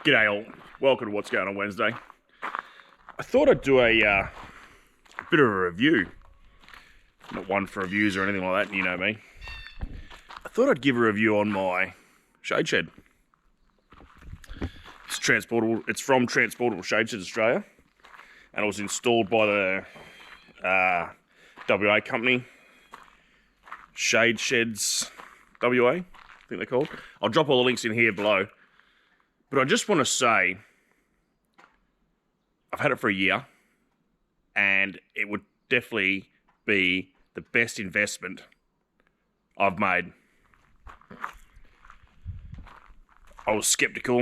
G'day all, welcome to What's Going On Wednesday. I thought I'd do a bit of a review. Not one for reviews or anything like that, you know me. I thought I'd give a review on my shade shed. It's transportable. It's from Transportable Shade Sheds Australia, and it was installed by the WA company, Shade Sheds WA, I think they're called. I'll drop all the links in here below. But I just want to say, I've had it for a year, and it would definitely be the best investment I've made. I was skeptical.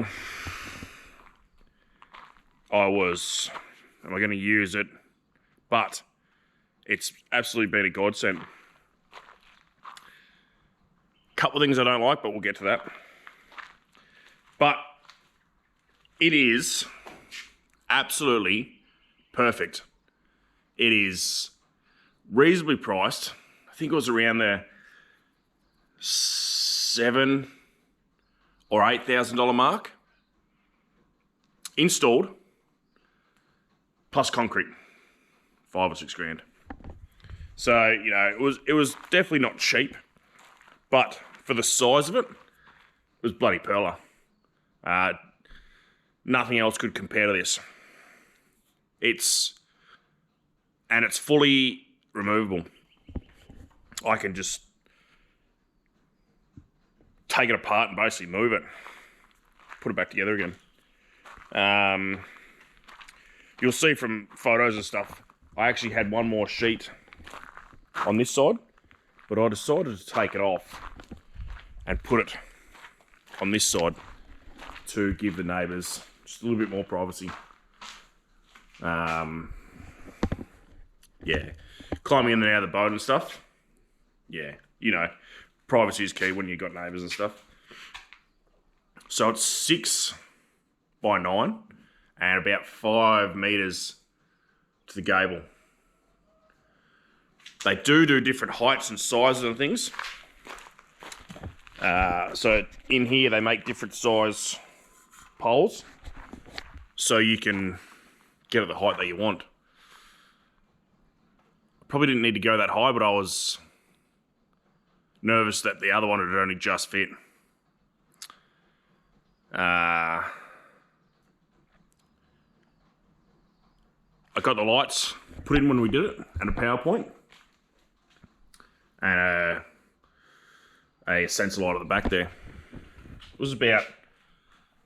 Am I going to use it? But it's absolutely been a godsend. Couple of things I don't like, but we'll get to that. But it is absolutely perfect. It is reasonably priced. I think it was around the $7,000 or $8,000 mark. Installed, plus concrete, $5,000 or $6,000. So it was definitely not cheap, but for the size of it, it was bloody perler. Nothing else could compare to this. It's fully removable. I can just take it apart and basically move it, put it back together again. You'll see from photos and stuff, I actually had one more sheet on this side, but I decided to take it off and put it on this side to give the neighbours just a little bit more privacy. Yeah, climbing in and out of the boat and stuff. Yeah, privacy is key when you've got neighbours and stuff. So it's 6 by 9 and about 5 metres to the gable. They do different heights and sizes and things. So in here they make different size poles, so you can get at the height that you want. Probably didn't need to go that high, but I was nervous that the other one would only just fit. I got the lights put in when we did it, and a power point, and a sensor light at the back there. It was about,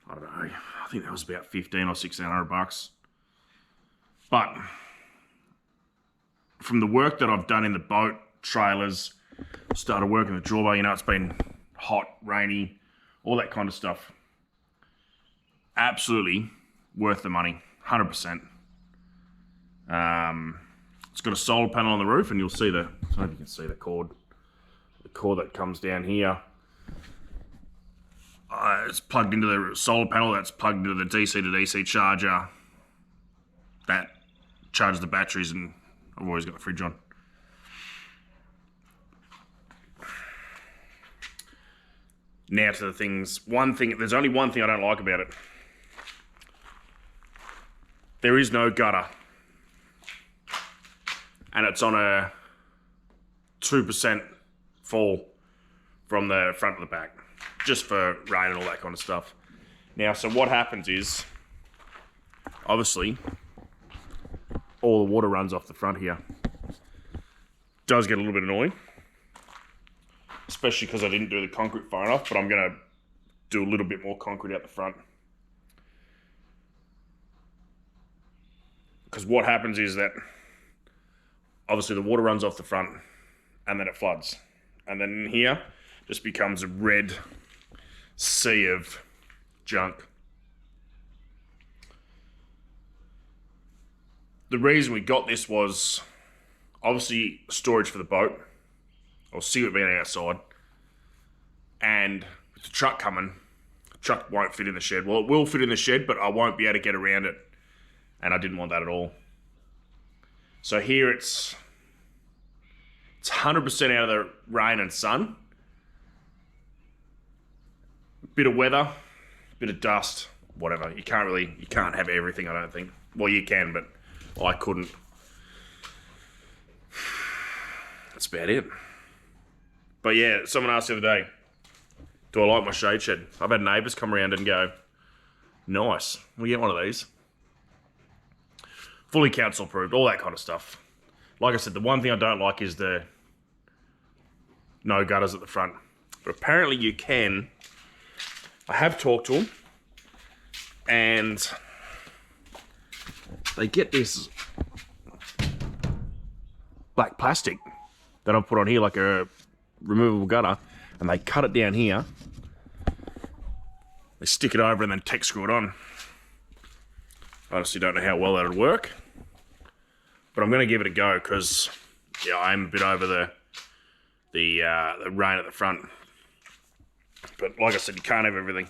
I don't know, I think that was about $1,500 or $1,600. But from the work that I've done in the boat, trailers, started working the drawbar, it's been hot, rainy, all that kind of stuff. Absolutely worth the money, 100%. It's got a solar panel on the roof, and you'll see I don't know if you can see the cord that comes down here. It's plugged into the solar panel, that's plugged into the DC to DC charger. That charges the batteries, and I've always got the fridge on. Now to the things. There's only one thing I don't like about it. There is no gutter. And it's on a 2% fall from the front to the back, just for rain and all that kind of stuff. Now, so what happens is, obviously, all the water runs off the front here. Does get a little bit annoying, especially because I didn't do the concrete far enough, but I'm going to do a little bit more concrete out the front. Because what happens is that, obviously, the water runs off the front, and then it floods. And then in here, just becomes a red sea of junk. The reason we got this was obviously storage for the boat, or see it being outside, and with the truck coming, the truck won't fit in the shed. Well, it will fit in the shed, but I won't be able to get around it, and I didn't want that at all. So here it's 100% out of the rain and sun. Bit of weather, bit of dust, whatever. You can't have everything, I don't think. Well, you can, but I couldn't. That's about it. But yeah, someone asked the other day, do I like my shade shed? I've had neighbours come around and go, nice, we get one of these. Fully council approved, all that kind of stuff. Like I said, the one thing I don't like is the no gutters at the front. But apparently you can. I have talked to them, and they get this black plastic that I've put on here, like a removable gutter, and they cut it down here. They stick it over and then tack screw it on. I honestly don't know how well that'll work, but I'm going to give it a go because yeah, I'm a bit over the rain at the front. But like I said, you can't have everything.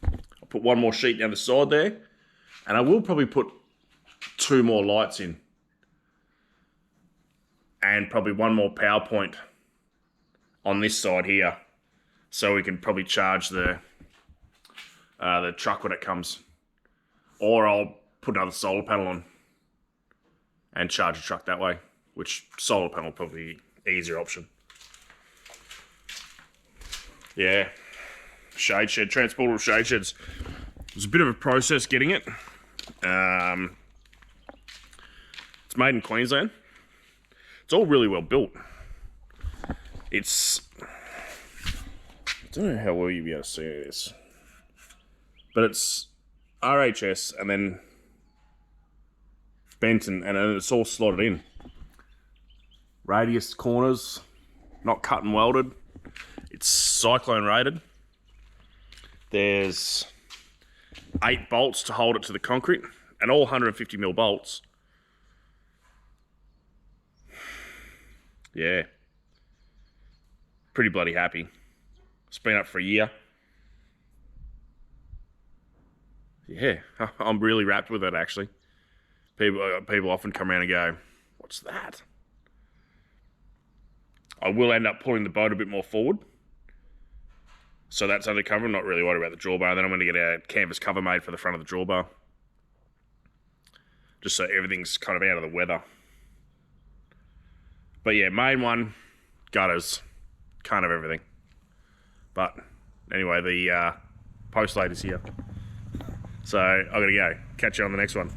I'll put one more sheet down the side there, and I will probably put 2 more lights in, and probably 1 more power point on this side here, so we can probably charge the truck when it comes. Or I'll put another solar panel on and charge the truck that way, which solar panel probably easier option. Yeah, shade shed, transportable shade sheds. It was a bit of a process getting it. It's made in Queensland. It's all really well built. It's, I don't know how well you'll be able to see this, but it's RHS and then bent and it's all slotted in. Radius corners, not cut and welded. It's cyclone rated. There's 8 bolts to hold it to the concrete, and all 150mm bolts. Yeah. Pretty bloody happy. It's been up for a year. Yeah, I'm really wrapped with it actually. People often come around and go, what's that? I will end up pulling the boat a bit more forward. So that's undercover. I'm not really worried about the drawbar. Then I'm going to get a canvas cover made for the front of the drawbar. Just so everything's kind of out of the weather. But yeah, main one, gutters, kind of everything. But anyway, the post later's here. So I'm going to go. Catch you on the next one.